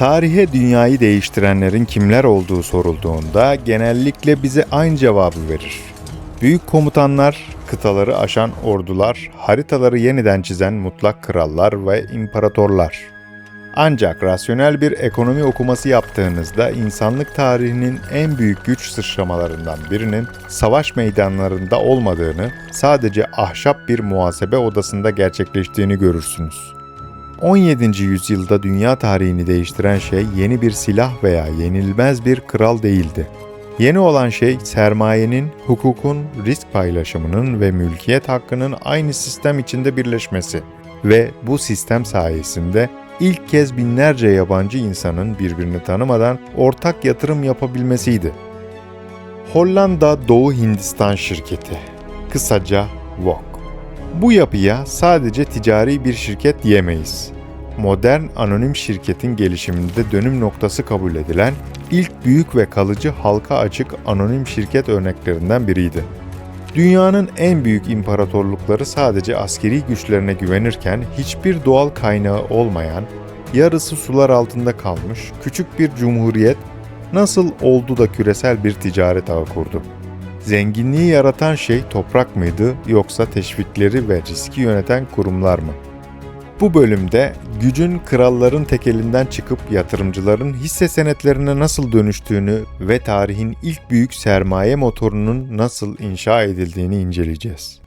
Tarihe dünyayı değiştirenlerin kimler olduğu sorulduğunda genellikle bize aynı cevabı verir. Büyük komutanlar, kıtaları aşan ordular, haritaları yeniden çizen mutlak krallar ve imparatorlar. Ancak rasyonel bir ekonomi okuması yaptığınızda insanlık tarihinin en büyük güç sıçramalarından birinin savaş meydanlarında olmadığını, sadece ahşap bir muhasebe odasında gerçekleştiğini görürsünüz. 17. yüzyılda dünya tarihini değiştiren şey yeni bir silah veya yenilmez bir kral değildi. Yeni olan şey sermayenin, hukukun, risk paylaşımının ve mülkiyet hakkının aynı sistem içinde birleşmesi ve bu sistem sayesinde ilk kez binlerce yabancı insanın birbirini tanımadan ortak yatırım yapabilmesiydi. Hollanda Doğu Hindistan Şirketi, kısaca VOC. Bu yapıya sadece ticari bir şirket diyemeyiz. Modern anonim şirketin gelişiminde dönüm noktası kabul edilen ilk büyük ve kalıcı halka açık anonim şirket örneklerinden biriydi. Dünyanın en büyük imparatorlukları sadece askeri güçlerine güvenirken hiçbir doğal kaynağı olmayan, yarısı sular altında kalmış küçük bir cumhuriyet nasıl oldu da küresel bir ticaret ağı kurdu? Zenginliği yaratan şey toprak mıydı yoksa teşvikleri ve riski yöneten kurumlar mı? Bu bölümde gücün kralların tekelinden çıkıp yatırımcıların hisse senetlerine nasıl dönüştüğünü ve tarihin ilk büyük sermaye motorunun nasıl inşa edildiğini inceleyeceğiz.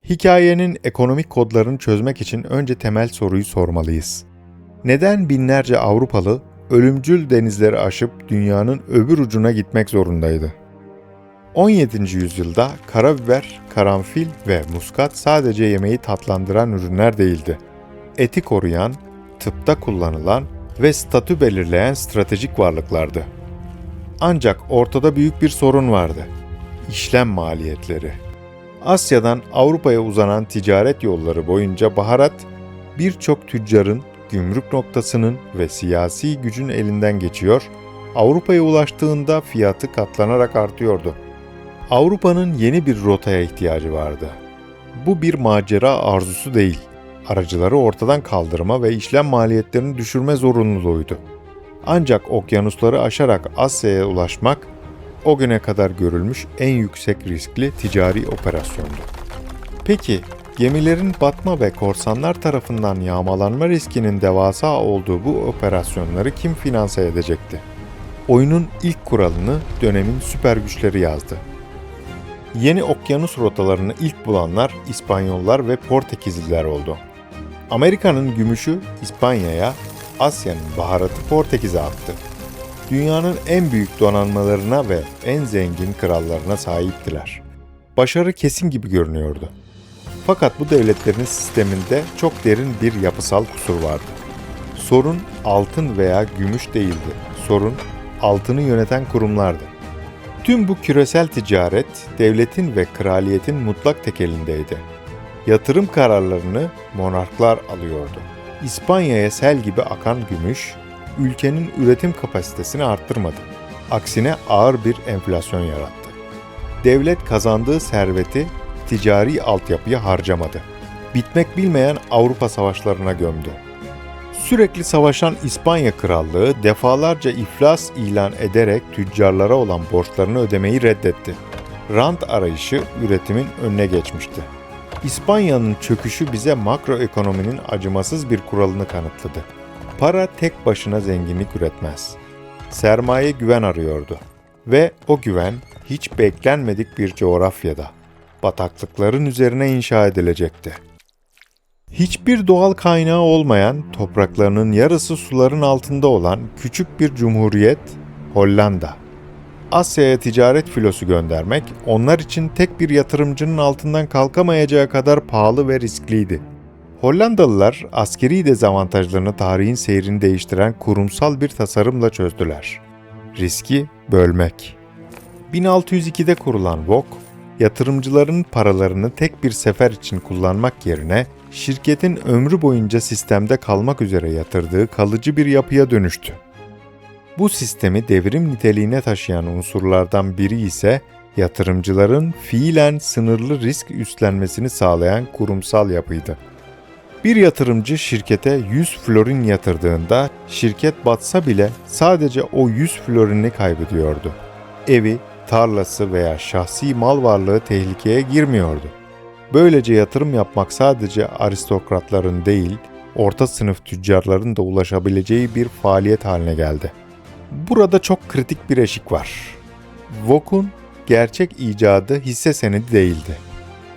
Hikayenin ekonomik kodlarını çözmek için önce temel soruyu sormalıyız. Neden binlerce Avrupalı ölümcül denizleri aşıp dünyanın öbür ucuna gitmek zorundaydı? 17. yüzyılda karabiber, karanfil ve muskat sadece yemeği tatlandıran ürünler değildi. Eti koruyan, tıpta kullanılan ve statü belirleyen stratejik varlıklardı. Ancak ortada büyük bir sorun vardı. İşlem maliyetleri. Asya'dan Avrupa'ya uzanan ticaret yolları boyunca baharat, birçok tüccarın, gümrük noktasının ve siyasi gücün elinden geçiyor, Avrupa'ya ulaştığında fiyatı katlanarak artıyordu. Avrupa'nın yeni bir rotaya ihtiyacı vardı. Bu bir macera arzusu değil, aracıları ortadan kaldırma ve işlem maliyetlerini düşürme zorunluluğuydu. Ancak okyanusları aşarak Asya'ya ulaşmak, o güne kadar görülmüş en yüksek riskli ticari operasyondu. Peki, gemilerin batma ve korsanlar tarafından yağmalanma riskinin devasa olduğu bu operasyonları kim finanse edecekti? Oyunun ilk kuralını dönemin süper güçleri yazdı. Yeni okyanus rotalarını ilk bulanlar İspanyollar ve Portekizliler oldu. Amerika'nın gümüşü İspanya'ya, Asya'nın baharatı Portekiz'e aktı. Dünyanın en büyük donanmalarına ve en zengin krallarına sahiptiler. Başarı kesin gibi görünüyordu. Fakat bu devletlerin sisteminde çok derin bir yapısal kusur vardı. Sorun altın veya gümüş değildi. Sorun altını yöneten kurumlardı. Tüm bu küresel ticaret, devletin ve kraliyetin mutlak tekelindeydi. Yatırım kararlarını monarklar alıyordu. İspanya'ya sel gibi akan gümüş, ülkenin üretim kapasitesini arttırmadı. Aksine ağır bir enflasyon yarattı. Devlet kazandığı serveti ticari altyapıya harcamadı. Bitmek bilmeyen Avrupa savaşlarına gömdü. Sürekli savaşan İspanya Krallığı defalarca iflas ilan ederek tüccarlara olan borçlarını ödemeyi reddetti. Rant arayışı üretimin önüne geçmişti. İspanya'nın çöküşü bize makroekonominin acımasız bir kuralını kanıtladı. Para tek başına zenginlik üretmez. Sermaye güven arıyordu. Ve o güven hiç beklenmedik bir coğrafyada, bataklıkların üzerine inşa edilecekti. Hiçbir doğal kaynağı olmayan, topraklarının yarısı suların altında olan küçük bir cumhuriyet, Hollanda. Asya'ya ticaret filosu göndermek, onlar için tek bir yatırımcının altından kalkamayacağı kadar pahalı ve riskliydi. Hollandalılar askeri dezavantajlarını tarihin seyrini değiştiren kurumsal bir tasarımla çözdüler. Riski bölmek. 1602'de kurulan VOC, yatırımcıların paralarını tek bir sefer için kullanmak yerine şirketin ömrü boyunca sistemde kalmak üzere yatırdığı kalıcı bir yapıya dönüştü. Bu sistemi devrim niteliğine taşıyan unsurlardan biri ise Yatırımcıların fiilen sınırlı risk üstlenmesini sağlayan kurumsal yapıydı. Bir yatırımcı şirkete 100 florin yatırdığında şirket batsa bile sadece o 100 florini kaybediyordu. Evi, tarlası veya şahsi mal varlığı tehlikeye girmiyordu. Böylece yatırım yapmak sadece aristokratların değil, orta sınıf tüccarların da ulaşabileceği bir faaliyet haline geldi. Burada çok kritik bir eşik var. Vaugh'un gerçek icadı hisse senedi değildi.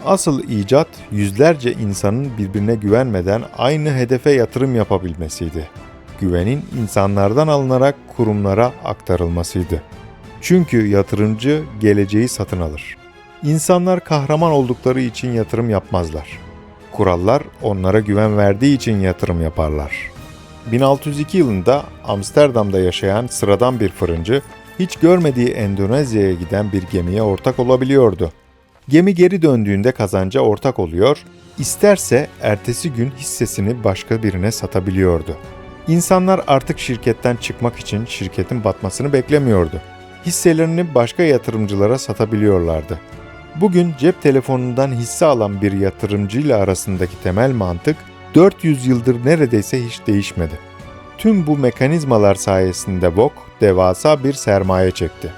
Asıl icat yüzlerce insanın birbirine güvenmeden aynı hedefe yatırım yapabilmesiydi. Güvenin insanlardan alınarak kurumlara aktarılmasıydı. Çünkü yatırımcı geleceği satın alır. İnsanlar kahraman oldukları için yatırım yapmazlar. Kurallar onlara güven verdiği için yatırım yaparlar. 1602 yılında Amsterdam'da yaşayan sıradan bir fırıncı, hiç görmediği Endonezya'ya giden bir gemiye ortak olabiliyordu. Gemi geri döndüğünde kazanca ortak oluyor, isterse ertesi gün hissesini başka birine satabiliyordu. İnsanlar artık şirketten çıkmak için şirketin batmasını beklemiyordu. Hisselerini başka yatırımcılara satabiliyorlardı. Bugün cep telefonundan hisse alan bir yatırımcıyla arasındaki temel mantık 400 yıldır neredeyse hiç değişmedi. Tüm bu mekanizmalar sayesinde Vogue devasa bir sermaye çekti.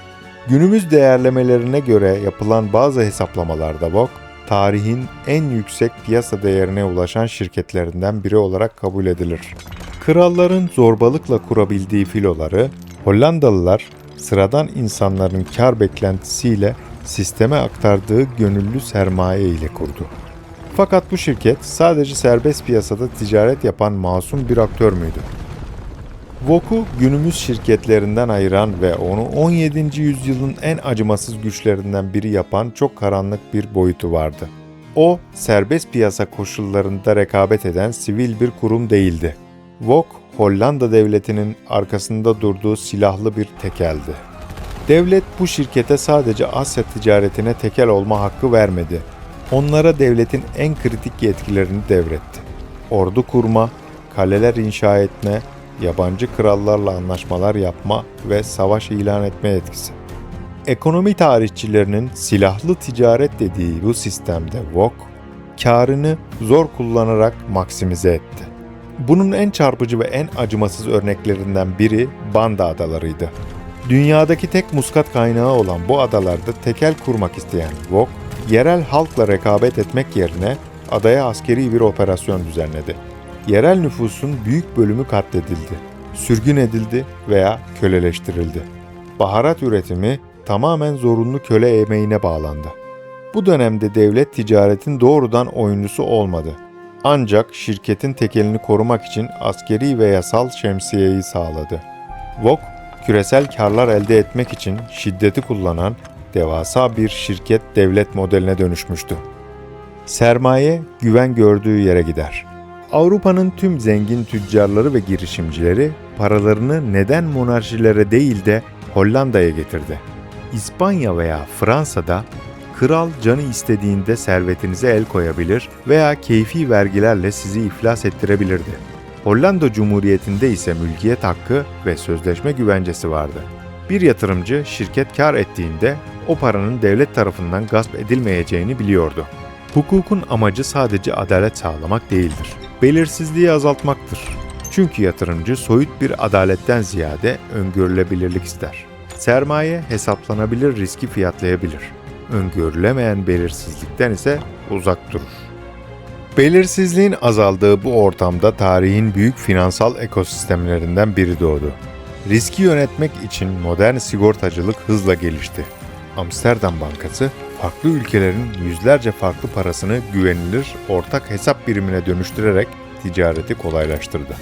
Günümüz değerlemelerine göre yapılan bazı hesaplamalarda Vogue, tarihin en yüksek piyasa değerine ulaşan şirketlerinden biri olarak kabul edilir. Kralların zorbalıkla kurabildiği filoları, Hollandalılar sıradan insanların kar beklentisiyle sisteme aktardığı gönüllü sermaye ile kurdu. Fakat bu şirket sadece serbest piyasada ticaret yapan masum bir aktör müydü? Vogue'u günümüz şirketlerinden ayıran ve onu 17. yüzyılın en acımasız güçlerinden biri yapan çok karanlık bir boyutu vardı. O, serbest piyasa koşullarında rekabet eden sivil bir kurum değildi. Vogue, Hollanda devletinin arkasında durduğu silahlı bir tekeldi. Devlet bu şirkete sadece Asya ticaretine tekel olma hakkı vermedi. Onlara devletin en kritik yetkilerini devretti. Ordu kurma, kaleler inşa etme, yabancı krallarla anlaşmalar yapma ve savaş ilan etme yetkisi. Ekonomi tarihçilerinin silahlı ticaret dediği bu sistemde Vogue, kârını zor kullanarak maksimize etti. Bunun en çarpıcı ve en acımasız örneklerinden biri Banda Adaları'ydı. Dünyadaki tek muskat kaynağı olan bu adalarda tekel kurmak isteyen Vogue, yerel halkla rekabet etmek yerine adaya askeri bir operasyon düzenledi. Yerel nüfusun büyük bölümü katledildi, sürgün edildi veya köleleştirildi. Baharat üretimi tamamen zorunlu köle emeğine bağlandı. Bu dönemde devlet ticaretin doğrudan oyuncusu olmadı. Ancak şirketin tekelini korumak için askeri ve yasal şemsiyeyi sağladı. Vogue, küresel karlar elde etmek için şiddeti kullanan devasa bir şirket devlet modeline dönüşmüştü. Sermaye güven gördüğü yere gider. Avrupa'nın tüm zengin tüccarları ve girişimcileri paralarını neden monarşilere değil de Hollanda'ya getirdi. İspanya veya Fransa'da kral canı istediğinde servetinize el koyabilir veya keyfi vergilerle sizi iflas ettirebilirdi. Hollanda Cumhuriyeti'nde ise mülkiyet hakkı ve sözleşme güvencesi vardı. Bir yatırımcı şirket kar ettiğinde o paranın devlet tarafından gasp edilmeyeceğini biliyordu. Hukukun amacı sadece adalet sağlamak değildir. Belirsizliği azaltmaktır. Çünkü yatırımcı soyut bir adaletten ziyade öngörülebilirlik ister. Sermaye hesaplanabilir riski fiyatlayabilir. Öngörülemeyen belirsizlikten ise uzak durur. Belirsizliğin azaldığı bu ortamda tarihin büyük finansal ekosistemlerinden biri doğdu. Riski yönetmek için modern sigortacılık hızla gelişti. Amsterdam Bankası, farklı ülkelerin yüzlerce farklı parasını güvenilir ortak hesap birimine dönüştürerek ticareti kolaylaştırdı.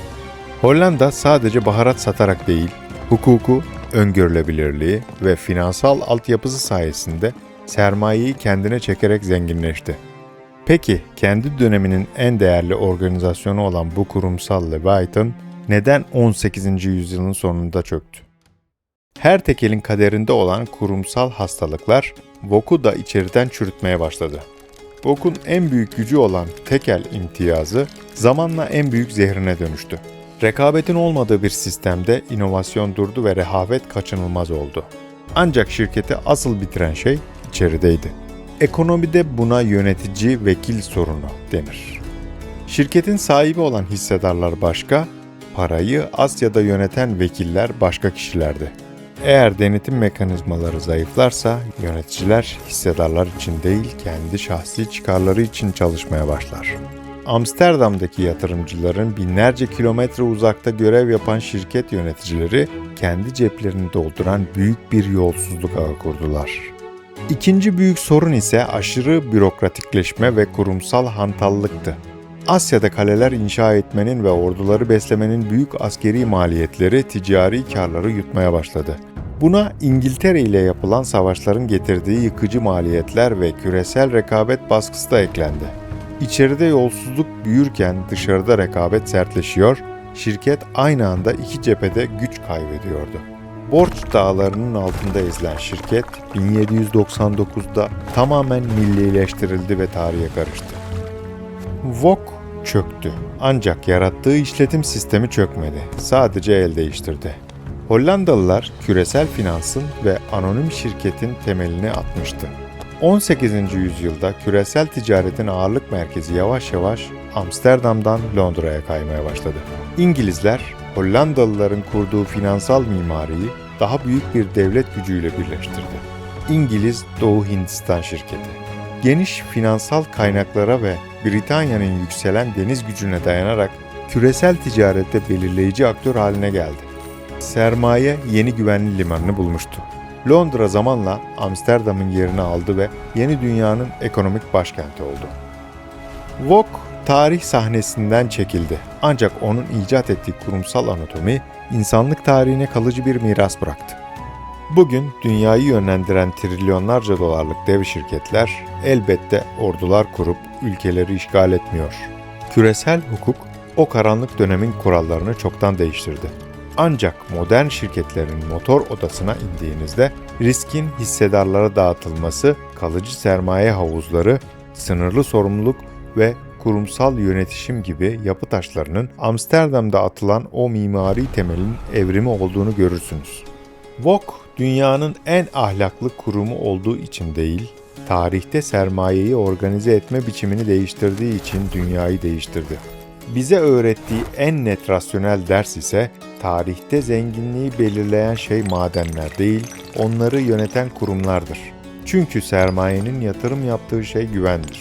Hollanda sadece baharat satarak değil, hukuku, öngörülebilirliği ve finansal altyapısı sayesinde sermayeyi kendine çekerek zenginleşti. Peki, kendi döneminin en değerli organizasyonu olan bu kurumsal Leviathan neden 18. yüzyılın sonunda çöktü? Her tekelin kaderinde olan kurumsal hastalıklar Vogue'u da içeriden çürütmeye başladı. Vogue'un en büyük gücü olan tekel imtiyazı zamanla en büyük zehrine dönüştü. Rekabetin olmadığı bir sistemde inovasyon durdu ve rehavet kaçınılmaz oldu. Ancak şirketi asıl bitiren şey içerideydi. Ekonomide buna yönetici vekil sorunu denir. Şirketin sahibi olan hissedarlar başka, parayı Asya'da yöneten vekiller başka kişilerdi. Eğer denetim mekanizmaları zayıflarsa yöneticiler hissedarlar için değil kendi şahsi çıkarları için çalışmaya başlar. Amsterdam'daki yatırımcıların binlerce kilometre uzakta görev yapan şirket yöneticileri kendi ceplerini dolduran büyük bir yolsuzluk ağı kurdular. İkinci büyük sorun ise aşırı bürokratikleşme ve kurumsal hantallıktı. Asya'da kaleler inşa etmenin ve orduları beslemenin büyük askeri maliyetleri ticari karları yutmaya başladı. Buna İngiltere ile yapılan savaşların getirdiği yıkıcı maliyetler ve küresel rekabet baskısı da eklendi. İçeride yolsuzluk büyürken dışarıda rekabet sertleşiyor, şirket aynı anda iki cephede güç kaybediyordu. Borç dağlarının altında ezilen şirket 1799'da tamamen millileştirildi ve tarihe karıştı. VOK çöktü. Ancak yarattığı işletim sistemi çökmedi. Sadece el değiştirdi. Hollandalılar küresel finansın ve anonim şirketin temelini atmıştı. 18. yüzyılda küresel ticaretin ağırlık merkezi yavaş yavaş Amsterdam'dan Londra'ya kaymaya başladı. İngilizler, Hollandalıların kurduğu finansal mimariyi daha büyük bir devlet gücüyle birleştirdi. İngiliz Doğu Hindistan Şirketi. Geniş finansal kaynaklara ve Britanya'nın yükselen deniz gücüne dayanarak küresel ticarette belirleyici aktör haline geldi. Sermaye yeni güvenli limanını bulmuştu. Londra zamanla Amsterdam'ın yerini aldı ve yeni dünyanın ekonomik başkenti oldu. VOK tarih sahnesinden çekildi. Ancak onun icat ettiği kurumsal anatomi insanlık tarihine kalıcı bir miras bıraktı. Bugün dünyayı yönlendiren trilyonlarca dolarlık dev şirketler elbette ordular kurup ülkeleri işgal etmiyor. Küresel hukuk o karanlık dönemin kurallarını çoktan değiştirdi. Ancak modern şirketlerin motor odasına indiğinizde riskin hissedarlara dağıtılması, kalıcı sermaye havuzları, sınırlı sorumluluk ve kurumsal yönetişim gibi yapı taşlarının Amsterdam'da atılan o mimari temelin evrimi olduğunu görürsünüz. VOK, dünyanın en ahlaklı kurumu olduğu için değil, tarihte sermayeyi organize etme biçimini değiştirdiği için dünyayı değiştirdi. Bize öğrettiği en net rasyonel ders ise tarihte zenginliği belirleyen şey madenler değil, onları yöneten kurumlardır. Çünkü sermayenin yatırım yaptığı şey güvendir.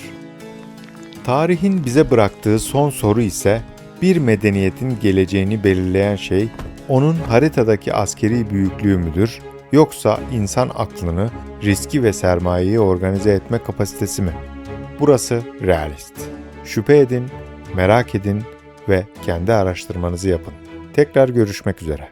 Tarihin bize bıraktığı son soru ise bir medeniyetin geleceğini belirleyen şey onun haritadaki askeri büyüklüğü müdür yoksa insan aklını, riski ve sermayeyi organize etme kapasitesi mi? Burası realist. Şüphe edin, merak edin ve kendi araştırmanızı yapın. Tekrar görüşmek üzere.